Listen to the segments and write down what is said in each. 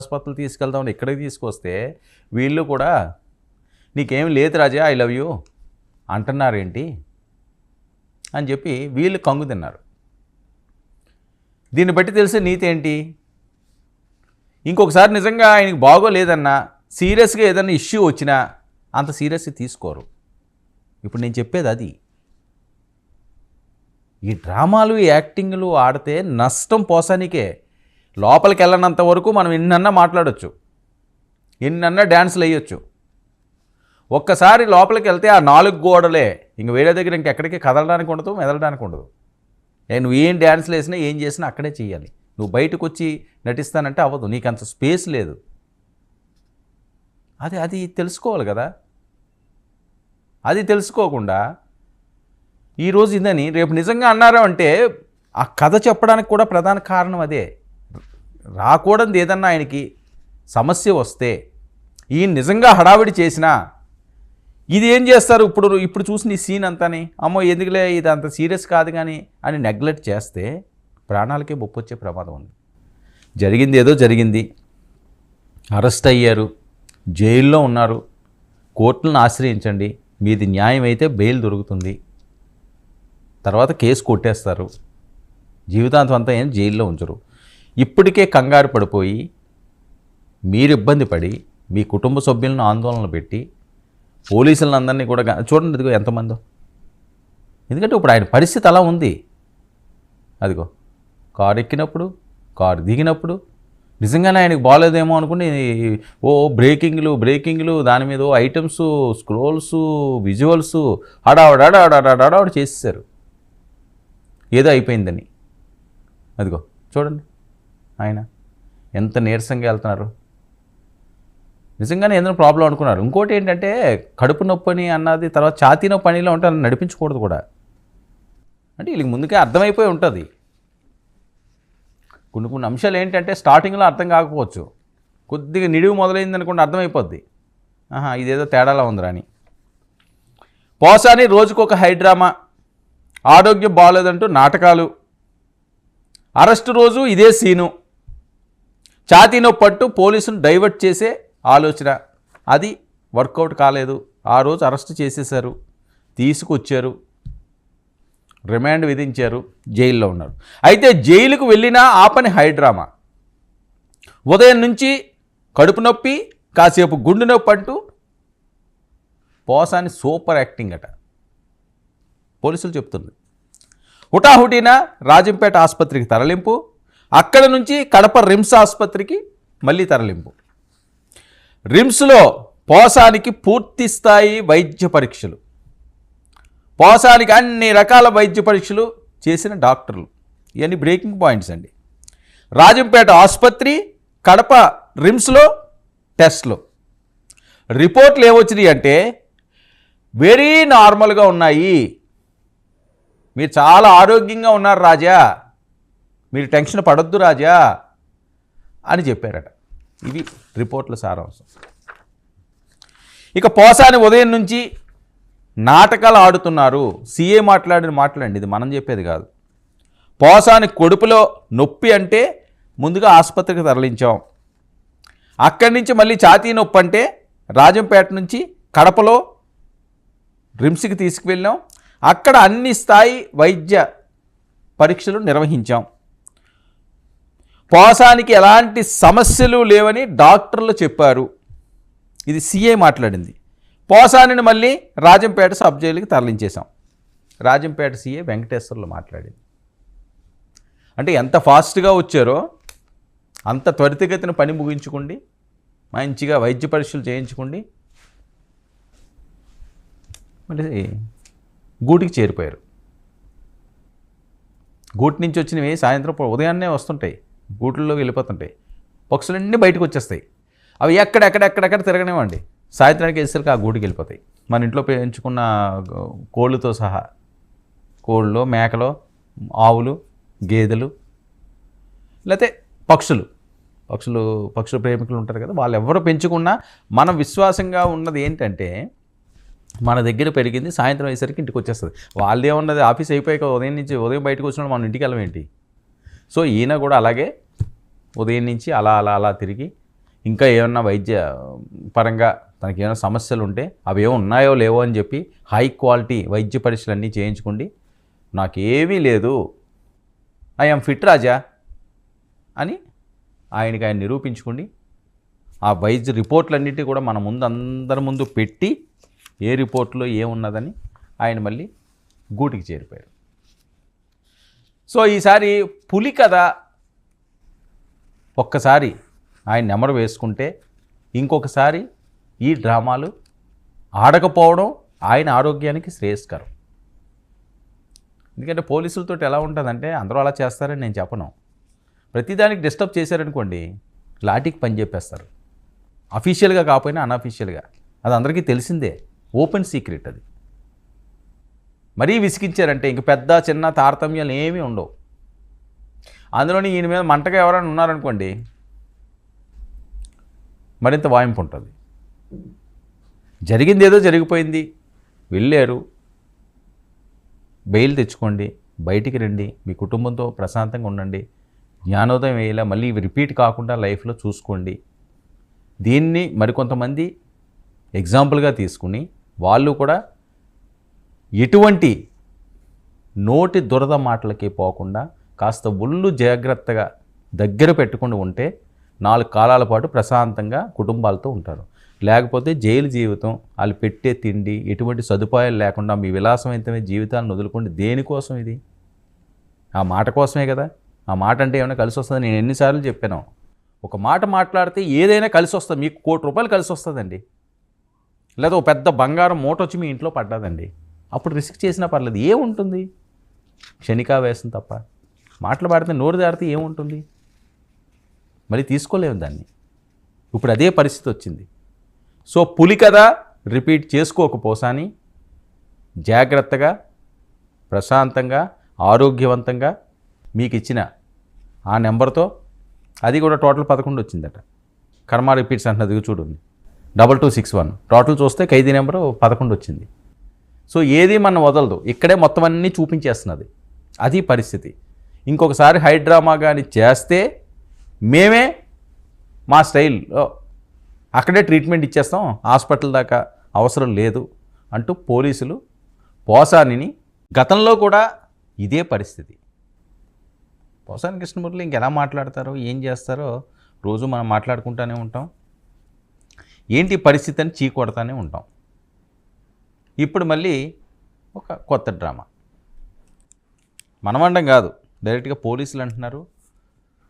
Hospital తీసుకెళ్దామని ఇక్కడికి తీసుకొస్తే వీళ్ళు కూడా నీకేం లేదు రాజా ఐ లవ్ యూ అంటున్నారేంటి అని చెప్పి వీళ్ళు కంగు తిన్నారు. దీన్ని బట్టి తెలిసే నీతి ఏంటి? ఇంకొకసారి నిజంగా ఆయనకి బాగోలేదన్నా సీరియస్గా ఏదైనా ఇష్యూ వచ్చినా అంత సీరియస్గా తీసుకోరు. ఇప్పుడు నేను చెప్పేది అది. ఈ డ్రామాలు ఈ యాక్టింగ్లు ఆడితే నష్టం పోసానికే. లోపలికి వెళ్ళనంత వరకు మనం ఎన్నన్నా మాట్లాడచ్చు, ఎన్నన్నా డ్యాన్సులు వేయొచ్చు. ఒక్కసారి లోపలికి వెళ్తే ఆ 4 గోడలే, ఇంక వేరే దగ్గర ఇంకెక్కడికి కదలడానికి ఉండదు, మెదలడానికి ఉండదు. నువ్వు ఏం డ్యాన్స్లు వేసినా ఏం చేసినా అక్కడే చేయాలి. నువ్వు బయటకు వచ్చి నటిస్తానంటే అవ్వదు, నీకు అంత స్పేస్ లేదు. అది తెలుసుకోవాలి కదా. అది తెలుసుకోకుండా ఈరోజు ఇదని రేపు నిజంగా అన్నారా అంటే ఆ కథ చెప్పడానికి కూడా ప్రధాన కారణం అదే. రాకూడదు ఏదన్నా ఆయనకి సమస్య వస్తే ఈయన నిజంగా హడావిడి చేసినా ఇది ఏం చేస్తారు? ఇప్పుడు చూసిన ఈ సీన్ అంతాని అమ్మో ఎందుకులే ఇది అంత సీరియస్ కాదు కానీ అని నెగ్లెక్ట్ చేస్తే ప్రాణాలకే ముప్పు వచ్చే ప్రమాదం ఉంది. జరిగింది ఏదో జరిగింది, అరెస్ట్ అయ్యారు, జైల్లో ఉన్నారు, కోర్టులను ఆశ్రయించండి, మీది న్యాయం అయితే బెయిల్ దొరుకుతుంది, తర్వాత కేసు కొట్టేస్తారు, జీవితాంతం అంతా ఏం జైల్లో ఉంచరు. ఇప్పటికే కంగారు పడిపోయి మీరు ఇబ్బంది పడి మీ కుటుంబ సభ్యులను ఆందోళన పెట్టి పోలీసులను అందరినీ కూడా చూడండి అదిగో ఎంతమందో. ఎందుకంటే ఇప్పుడు ఆయన పరిస్థితి అలా ఉంది. అదిగో కారు ఎక్కినప్పుడు, కారు దిగినప్పుడు నిజంగానే ఆయనకు బాగాలేదేమో అనుకుని బ్రేకింగ్లు దాని మీద ఐటమ్స్, స్క్రోల్స్, విజువల్స్ హడావుడు చేసేసారు ఏదో అయిపోయిందని. అదిగో చూడండి ఆయన ఎంత నీరసంగా వెళ్తున్నారు. నిజంగానే ఏదైనా ప్రాబ్లం అనుకున్నారు. ఇంకోటి ఏంటంటే కడుపు నొప్పని అన్నది తర్వాత ఛాతీ నొప్పి పనిలో ఉంటే నడిపించకూడదు కూడా. అంటే వీళ్ళకి ముందుకే అర్థమైపోయి ఉంటుంది. కొన్ని అంశాలు ఏంటంటే స్టార్టింగ్లో అర్థం కాకపోవచ్చు, కొద్దిగా నిడివి మొదలైంది అనుకుంటే అర్థమైపోద్ది, ఇదేదో తేడాలా ఉందిరా అని. పోసాని రోజుకొక హైడ్రామా, ఆరోగ్యం బాగోలేదంటూ నాటకాలు, అరెస్టు రోజు ఇదే సీను, ఛాతీ నొప్పి పట్టు పోలీసును డైవర్ట్ చేసే ఆలోచన, అది వర్కౌట్ కాలేదు. ఆ రోజు అరెస్ట్ చేసేశారు, తీసుకొచ్చారు, రిమాండ్ విధించారు, జైల్లో ఉన్నారు. అయితే జైలుకు వెళ్ళినా ఆ పని హైడ్రామా. ఉదయం నుంచి కడుపు నొప్పి, కాసేపు గుండె నొప్పి అంటూ పోసాని సూపర్ యాక్టింగ్ అట పోలీసులు చెప్తుంది. హుటాహుటిన రాజంపేట ఆసుపత్రికి తరలింపు, అక్కడ నుంచి కడప రిమ్స్ ఆసుపత్రికి మళ్ళీ తరలింపు. రిమ్స్లో పోసానికి పూర్తి స్థాయి వైద్య పరీక్షలు, పోసానికి అన్ని రకాల వైద్య పరీక్షలు చేసిన డాక్టర్లు. ఇవన్నీ బ్రేకింగ్ పాయింట్స్ అండి. రాజంపేట ఆసుపత్రి, కడప రిమ్స్లో టెస్ట్లు, రిపోర్ట్లు ఏమొచ్చినాయి అంటే వెరీ నార్మల్గా ఉన్నాయి, మీరు చాలా ఆరోగ్యంగా ఉన్నారు రాజా, మీరు టెన్షన్ పడొద్దు రాజా అని చెప్పారట. ఇవి రిపోర్ట్ల సారాంశం. ఇక పోసాని ఉదయం నుంచి నాటకాలు ఆడుతున్నారు. సీఏ మాట్లాడిన మాటలండి, ఇది మనం చెప్పేది కాదు. పోసాని కడుపులో నొప్పి అంటే ముందుగా ఆసుపత్రికి తరలించాం, అక్కడి నుంచి మళ్ళీ ఛాతీ నొప్పి అంటే రాజంపేట నుంచి కడపలో రిమ్స్కి తీసుకువెళ్ళాం, అక్కడ అన్ని స్థాయి వైద్య పరీక్షలు నిర్వహించాం. పోసానికి ఎలాంటి సమస్యలు లేవని డాక్టర్లు చెప్పారు. ఇది సీఏ మాట్లాడింది. పోసానిని మళ్ళీ రాజంపేట సబ్ జైలుకి తరలించేశాం. రాజంపేట సీఏ వెంకటేశ్వర్లు మాట్లాడింది. అంటే ఎంత ఫాస్ట్గా వచ్చారో అంత త్వరితగతిన పని ముగించుకోండి, మంచిగా వైద్య పరీక్షలు చేయించుకోండి, మళ్ళీ గూటికి చేరిపోయారు. గూటి నుంచి వచ్చినవి సాయంత్రం ఉదయాన్నే వస్తుంటాయి, గూట్లలో వెళ్ళిపోతుంటాయి, పక్షులన్నీ బయటకు వచ్చేస్తాయి. అవి ఎక్కడెక్కడ తిరగనివ్వండి, సాయంత్రానికి వేసరికి ఆ గూటికి వెళ్ళిపోతాయి. మన ఇంట్లో పెంచుకున్న కోళ్ళతో సహా, కోళ్ళు, మేకలు, ఆవులు, గేదెలు, లేకపోతే పక్షుల ప్రేమికులు ఉంటారు కదా, వాళ్ళు ఎవరు పెంచుకున్నా మనం విశ్వాసంగా ఉన్నది ఏంటంటే మన దగ్గర పెరిగింది సాయంత్రం అయ్యేసరికి ఇంటికి వచ్చేస్తుంది. వాళ్ళేమన్నది ఆఫీస్ అయిపోయాక ఉదయం బయటకు వచ్చినప్పుడు మనం ఇంటికి వెళ్ళమేంటి. సో ఈయన కూడా అలాగే ఉదయం నుంచి అలా తిరిగి ఇంకా ఏమన్నా వైద్య పరంగా తనకి ఏమైనా సమస్యలు ఉంటే అవి ఏమో ఉన్నాయో లేవో అని చెప్పి హై క్వాలిటీ వైద్య పరీక్షలు అన్నీ చేయించుకోండి. నాకేమీ లేదు, ఐఎమ్ ఫిట్ రాజా అని ఆయనకి ఆయన నిరూపించుకోండి. ఆ వైద్య రిపోర్ట్లన్నిటి కూడా మన ముందు అందరి ముందు పెట్టి ఏ రిపోర్ట్లో ఏమున్నదని ఆయన మళ్ళీ గూటికి చేరిపోయారు. సో ఈసారి పులి కథ ఒక్కసారి ఆయన నెమరు వేసుకుంటే ఇంకొకసారి ఈ డ్రామాలు ఆడకపోవడం ఆయన ఆరోగ్యానికి శ్రేయస్కరం. ఎందుకంటే పోలీసులతో ఎలా ఉంటుందంటే అందరూ అలా చేస్తారని నేను చెప్పను. ప్రతిదానికి డిస్టర్బ్ చేశారనుకోండి లాఠీకి పని చెప్పేస్తారు. అఫీషియల్గా కాకపోయినా అన్అఫీషియల్గా, అది అందరికీ తెలిసిందే, ఓపెన్ సీక్రెట్ అది. మరీ విసిగించారంటే ఇంక పెద్ద చిన్న తారతమ్యాలు ఏమీ ఉండవు. అందులోని ఈయన మీద మంటగా ఎవరైనా ఉన్నారనుకోండి మరింత వాయింపు ఉంటుంది. జరిగింది ఏదో జరిగిపోయింది, వెళ్ళారు, బెయిల్ తెచ్చుకోండి, బయటికి రండి, మీ కుటుంబంతో ప్రశాంతంగా ఉండండి, జ్ఞానోదయం వేయాల మళ్ళీ ఇవి రిపీట్ కాకుండా లైఫ్లో చూసుకోండి. దీన్ని మరికొంతమంది ఎగ్జాంపుల్గా తీసుకుని వాళ్ళు కూడా ఎటువంటి నోటి దురద మాటలకి పోకుండా కాస్త ఒళ్ళు జాగ్రత్తగా దగ్గర పెట్టుకుని ఉంటే 4 కాలాల పాటు ప్రశాంతంగా కుటుంబాలతో ఉంటారు. లేకపోతే జైలు జీవితం, వాళ్ళు పెట్టే తిండి, ఎటువంటి సదుపాయాలు లేకుండా మీ విలాసవంతమైన జీవితాలను వదులుకోండి. దేనికోసం ఇది? ఆ మాట కోసమే కదా. ఆ మాట అంటే ఏమైనా కలిసి వస్తుంది? నేను ఎన్నిసార్లు చెప్పాను, ఒక మాట మాట్లాడితే ఏదైనా కలిసి వస్తుంది. మీకు ₹1,00,00,000 కలిసి వస్తుందండి, లేదా ఒక పెద్ద బంగారం మూట వచ్చి మీ ఇంట్లో పడ్డదండి, అప్పుడు రిస్క్ చేసినా పర్లేదు. ఏముంటుంది? క్షణికావేశం తప్ప. మాటలు పాడితే నోరు దాడితే ఏముంటుంది? మళ్ళీ తీసుకోలేము దాన్ని. ఇప్పుడు అదే పరిస్థితి వచ్చింది. సో పులి కదా రిపీట్ చేసుకోకపోసాని జాగ్రత్తగా ప్రశాంతంగా ఆరోగ్యవంతంగా మీకు ఇచ్చిన ఆ నెంబర్తో, అది కూడా టోటల్ 11 వచ్చిందట. కర్మ రిపీట్స్ అంటున్నది చూడండి, 2261 టోటల్ చూస్తే ఖైదీ నెంబరు 11 వచ్చింది. సో ఏది మనం వదలదు, ఇక్కడే మొత్తం అన్నీ చూపించేస్తున్నది. అది పరిస్థితి. ఇంకొకసారి హైడ్రామా కానీ చేస్తే మేమే మా స్టైల్లో అక్కడే ట్రీట్మెంట్ ఇచ్చేస్తాం, హాస్పిటల్ దాకా అవసరం లేదు అంటూ పోలీసులు పోసానిని, గతంలో కూడా ఇదే పరిస్థితి. పోసాని కృష్ణమూర్తి ఇంకెలా మాట్లాడతారో ఏం చేస్తారో రోజు మనం మాట్లాడుకుంటూనే ఉంటాం. ఏంటి పరిస్థితి అని చీకొడతానే ఉంటాం. ఇప్పుడు మళ్ళీ ఒక కొత్త డ్రామా. మనమండం కాదు, డైరెక్ట్గా పోలీసులు అంటున్నారు,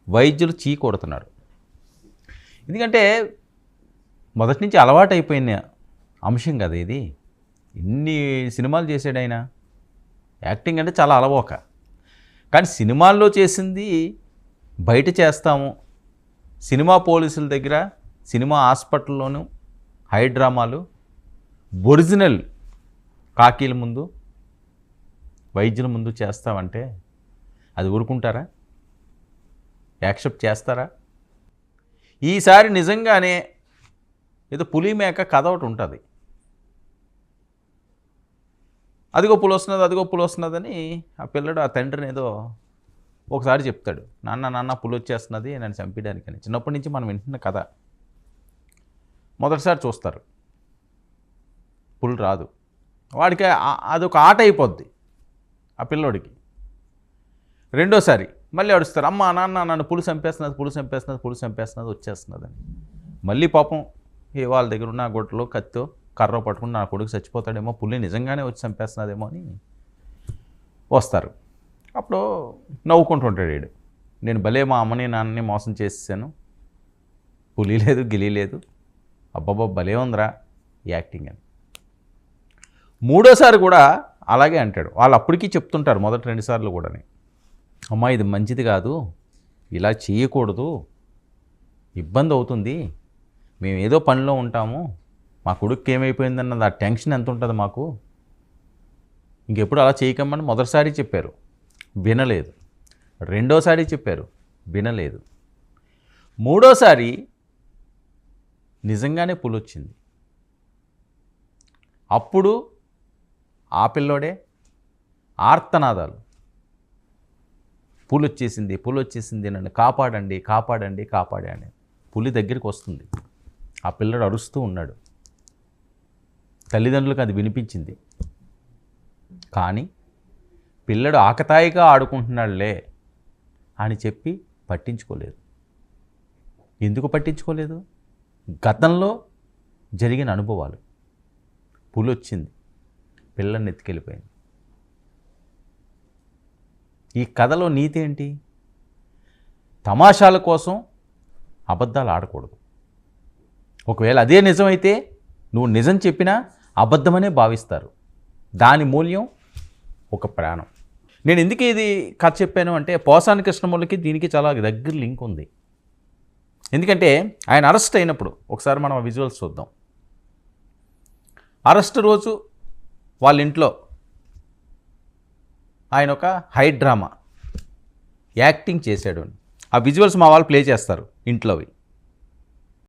వైద్యులు చీకొడుతున్నారు. ఎందుకంటే మొదటి నుంచి అలవాటు అయిపోయిన అంశం కదా ఇది. ఇన్ని సినిమాలు చేసాడు ఆయన, యాక్టింగ్ అంటే చాలా అలవోక. కానీ సినిమాల్లో చేసింది బయట చేస్తాము, సినిమా పోలీసుల దగ్గర, సినిమా హాస్పిటల్లోనూ హైడ్రామాలు, ఒరిజినల్ కాకీల ముందు వైద్యుల ముందు చేస్తామంటే అది ఊరుకుంటారా? యాక్సెప్ట్ చేస్తారా? ఈసారి నిజంగానే ఏదో పులి మేక కథ ఒకటి ఉంటుంది. అదిగో పులి వస్తున్నది, అదిగో పులి వస్తున్నదని ఆ పిల్లడు ఆ తండ్రిని ఏదో ఒకసారి చెప్తాడు, నాన్న పులి వచ్చేస్తున్నది నన్ను చంపేయడానికని. చిన్నప్పటి నుంచి మనం వింటున్న కథ. మొదటిసారి చూస్తారు, పులి రాదు, వాడికి అదొక ఆట అయిపోద్ది ఆ పిల్లోడికి. రెండోసారి మళ్ళీ అడుస్తారు, అమ్మ నాన్న నన్ను పులి చంపేస్తున్నది, పులి చంపేస్తున్నది, పులి చంపేస్తున్నది, వచ్చేస్తున్నదని. మళ్ళీ పాపం వాళ్ళ దగ్గర ఉన్న గొడ్డలో కత్తో కర్ర పట్టుకుని నా కొడుకు చచ్చిపోతాడేమో, పులి నిజంగానే వచ్చి చంపేస్తున్నదేమో అని వస్తారు. అప్పుడు నవ్వుకుంటుంటాడు వీడు, నేను భలే మా అమ్మని నాన్నని మోసం చేసేసాను, పులి లేదు గిలి లేదు, అబ్బాబ్బా భలే ఉందిరా యాక్టింగ్ అని. మూడోసారి కూడా అలాగే అంటాడు. వాళ్ళు అప్పటికీ చెప్తుంటారు మొదటి 2 సార్లు కూడా, అమ్మా ఇది మంచిది కాదు, ఇలా చేయకూడదు, ఇబ్బంది అవుతుంది, మేము ఏదో పనిలో ఉంటాము, మా కొడుకు ఏమైపోయిందన్నది ఆ టెన్షన్ ఎంత ఉంటుంది మాకు, ఇంకెప్పుడు అలా చేయకమ్మని మొదటిసారి చెప్పారు, వినలేదు. రెండోసారి చెప్పారు, వినలేదు. మూడోసారి నిజంగానే పులి వచ్చింది. అప్పుడు ఆ పిల్లోడే ఆర్తనాదాలు, పులి వచ్చేసింది, పులి వచ్చేసింది, నన్ను కాపాడండి కాపాడండి కాపాడండి. పులి దగ్గరికి వస్తుంది, ఆ పిల్లడు అరుస్తూ ఉన్నాడు, తల్లిదండ్రులకు అది వినిపించింది. కానీ పిల్లడు ఆకతాయిగా ఆడుకుంటున్నాడులే అని చెప్పి పట్టించుకోలేదు. ఎందుకు పట్టించుకోలేదు? గతంలో జరిగిన అనుభవాలు. పులి వచ్చింది, పిల్లని ఎత్తుకెళ్ళిపోయింది. ఈ కథలో నీతి ఏంటి? తమాషాల కోసం అబద్ధాలు ఆడకూడదు. ఒకవేళ అదే నిజమైతే నువ్వు నిజం చెప్పినా అబద్ధమనే భావిస్తారు. దాని మూల్యం ఒక ప్రాణం. నేను ఎందుకు ఇది కథ చెప్పాను అంటే, పోసాని కృష్ణమూర్తికి దీనికి చాలా దగ్గర లింక్ ఉంది. ఎందుకంటే ఆయన అరెస్ట్ అయినప్పుడు ఒకసారి మనం విజువల్స్ చూద్దాం. అరెస్ట్ రోజు వాళ్ళ ఇంట్లో ఆయన ఒక హై డ్రామా యాక్టింగ్ చేశాడు. ఆ విజువల్స్ మా వాళ్ళు ప్లే చేస్తారు ఇంట్లోవి.